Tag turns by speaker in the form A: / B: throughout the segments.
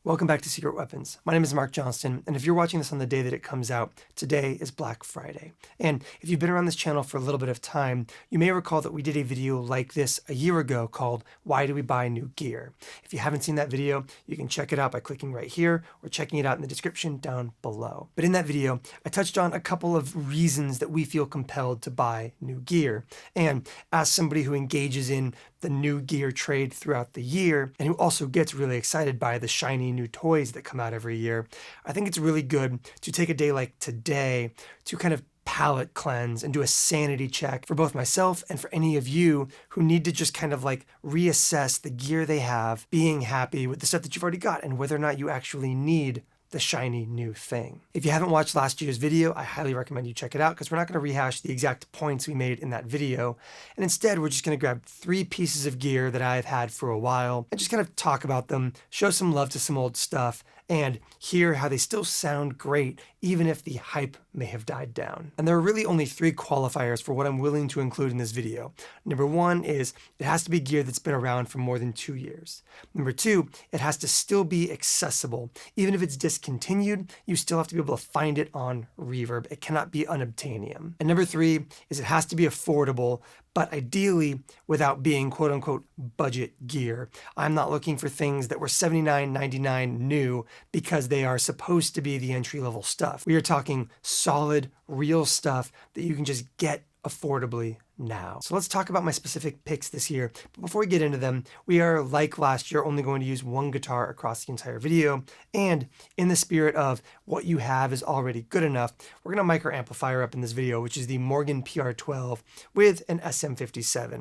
A: Welcome back to Secret Weapons. My name is Mark Johnston, and if you're watching this on the day that it comes out, today is Black Friday. And if you've been around this channel for a little bit of time, you may recall that we did a video like this a year ago called Why Do We Buy New Gear? If you haven't seen that video, you can check it out by clicking right here or checking it out in the description down below. But in that video, I touched on a couple of reasons that we feel compelled to buy new gear. And as somebody who engages in the new gear trade throughout the year, and who also gets really excited by the shiny new toys that come out every year, I think it's really good to take a day like today to kind of palate cleanse and do a sanity check for both myself and for any of you who need to just kind of like reassess the gear they have, being happy with the stuff that you've already got and whether or not you actually need the shiny new thing. If you haven't watched last year's video, I highly recommend you check it out because we're not going to rehash the exact points we made in that video. And instead, we're just going to grab 3 pieces of gear that I've had for a while and just kind of talk about them, show some love to some old stuff, and hear how they still sound great, even if the hype may have died down. And there are really only 3 qualifiers for what I'm willing to include in this video. Number 1 is it has to be gear that's been around for more than 2 years. Number 2, it has to still be accessible. Even if it's discontinued, you still have to be able to find it on Reverb. It cannot be unobtainium. And number 3 is it has to be affordable, but ideally without being quote unquote budget gear. I'm not looking for things that were $79.99 new because they are supposed to be the entry level stuff. We are talking solid, real stuff that you can just get affordably now. So let's talk about my specific picks this year. But before we get into them, we are, like last year, only going to use one guitar across the entire video. And in the spirit of what you have is already good enough, we're going to mic our amplifier up in this video, which is the Morgan PR12 with an SM57.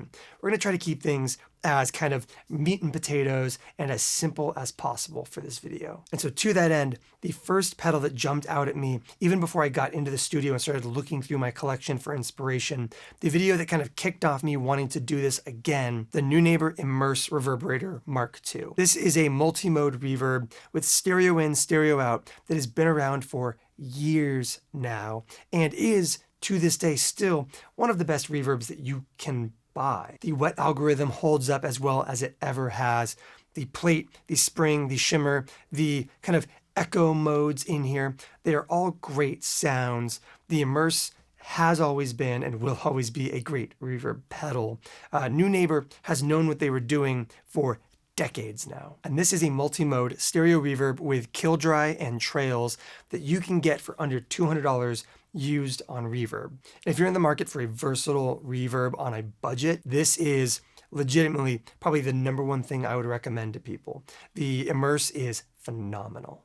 A: We're going to try to keep things as kind of meat and potatoes and as simple as possible for this video. And so to that end, the first pedal that jumped out at me, even before I got into the studio and started looking through my collection for inspiration, the video that kind of kicked off me wanting to do this again, the Neunaber Immerse Reverberator Mark II. This is a multi-mode reverb with stereo in, stereo out that has been around for years now and is, to this day, still one of the best reverbs that you can buy. The wet algorithm holds up as well as it ever has. The plate, the spring, the shimmer, the kind of echo modes in here, they are all great sounds. The Immerse has always been and will always be a great reverb pedal. Neunaber has known what they were doing for decades now. And this is a multi-mode stereo reverb with kill dry and trails that you can get for under $200 used on Reverb. And if you're in the market for a versatile reverb on a budget, this is legitimately probably the #1 thing I would recommend to people. The Immerse is phenomenal.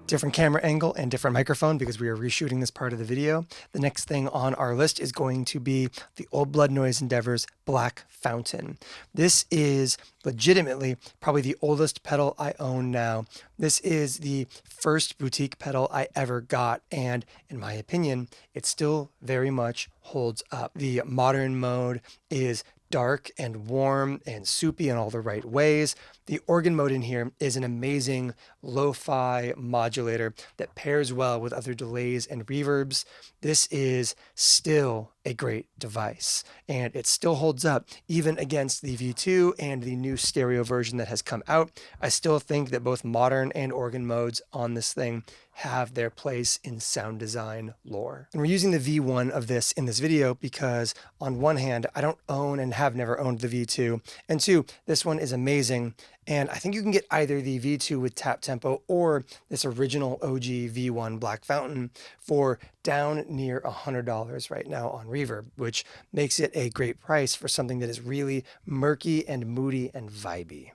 A: different camera angle and different microphone because we are reshooting this part of the video. The next thing on our list is going to be the Old Blood Noise Endeavor's Black Fountain. This is legitimately probably the oldest pedal I own now. This is the first boutique pedal I ever got, and in my opinion, it still very much holds up. The modern mode is dark and warm and soupy in all the right ways. The organ mode in here is an amazing lo-fi modulator that pairs well with other delays and reverbs. This is still a great device, and it still holds up even against the V2 and the new stereo version that has come out. I still think that both modern and organ modes on this thing have their place in sound design lore. And we're using the V1 of this in this video because on one hand, I don't own and have never owned the V2, and two, this one is amazing. And I think you can get either the V2 with tap tempo or this original OG V1 Black Fountain for down near $100 right now on Reverb, which makes it a great price for something that is really murky and moody and vibey.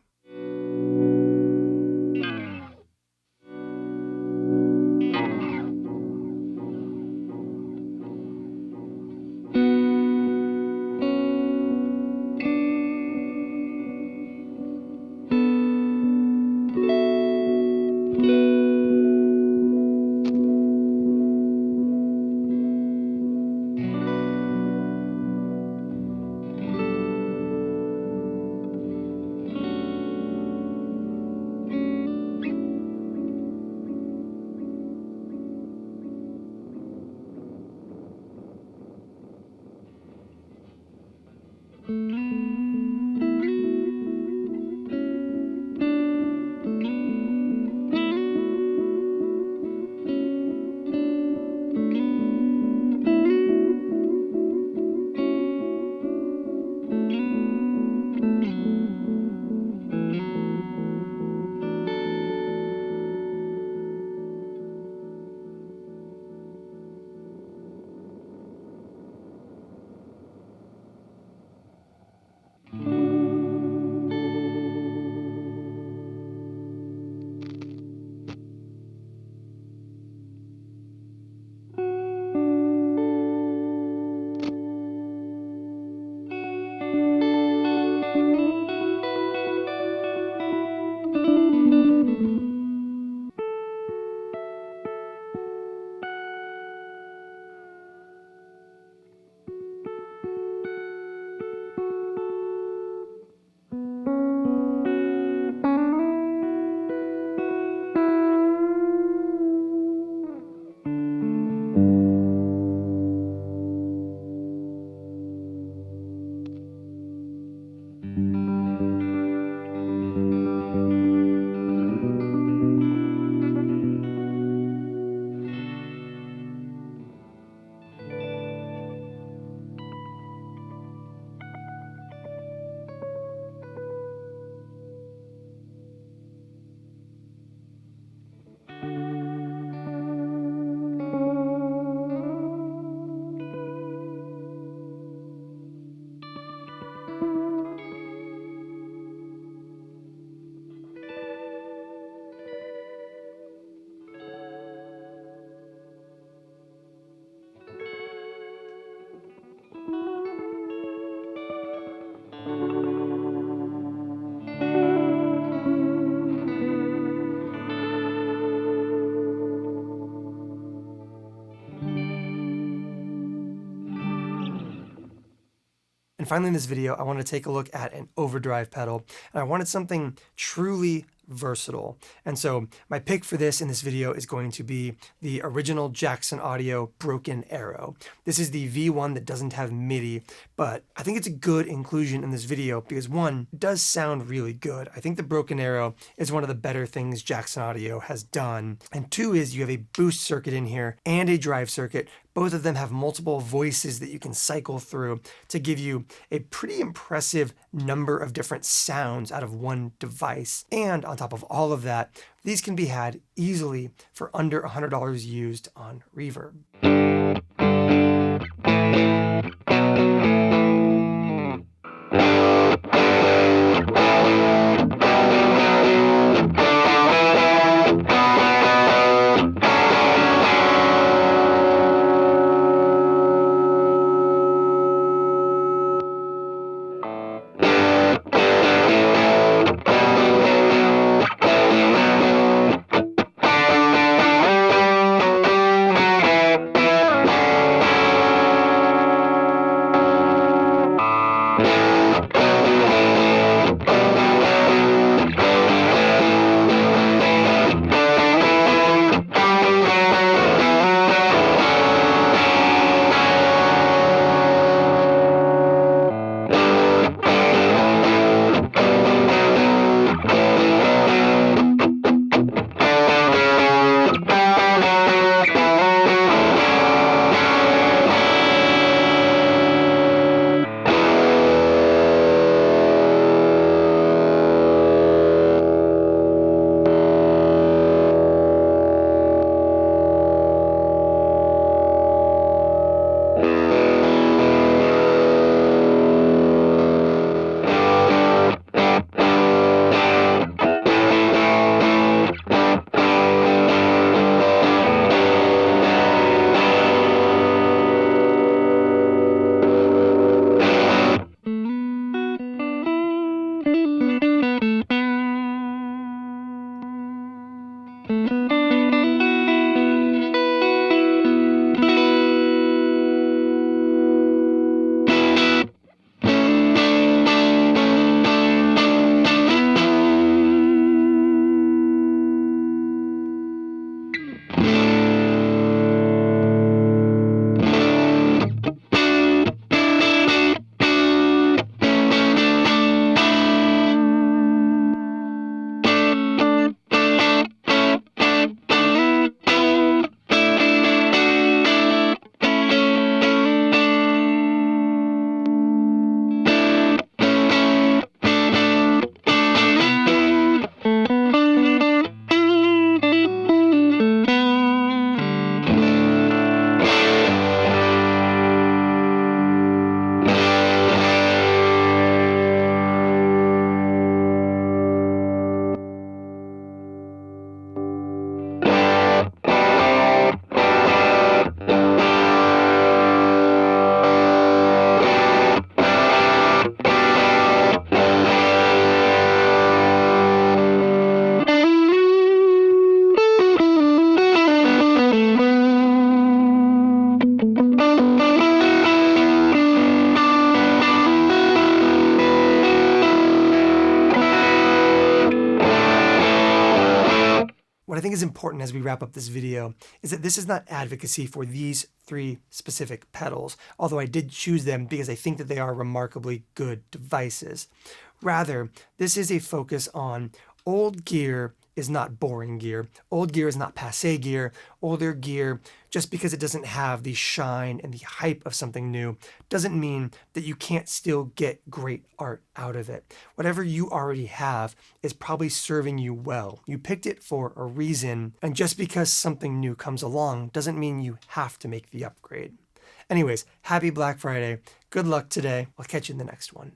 A: And finally in this video, I want to take a look at an overdrive pedal, and I wanted something truly versatile. And so my pick for this in this video is going to be the original Jackson Audio Broken Arrow. This is the V1 that doesn't have MIDI, but I think it's a good inclusion in this video because one, it does sound really good. I think the Broken Arrow is one of the better things Jackson Audio has done. And two is you have a boost circuit in here and a drive circuit. Both of them have multiple voices that you can cycle through to give you a pretty impressive number of different sounds out of one device. And on top of all of that, these can be had easily for under $100 used on Reverb. What I think is important as we wrap up this video is that this is not advocacy for these 3 specific pedals, although I did choose them because I think that they are remarkably good devices. Rather, this is a focus on old gear is not boring gear. Old gear is not passé gear. Older gear, just because it doesn't have the shine and the hype of something new, doesn't mean that you can't still get great art out of it. Whatever you already have is probably serving you well. You picked it for a reason, and just because something new comes along doesn't mean you have to make the upgrade. Anyways, happy Black Friday. Good luck today. I'll catch you in the next one.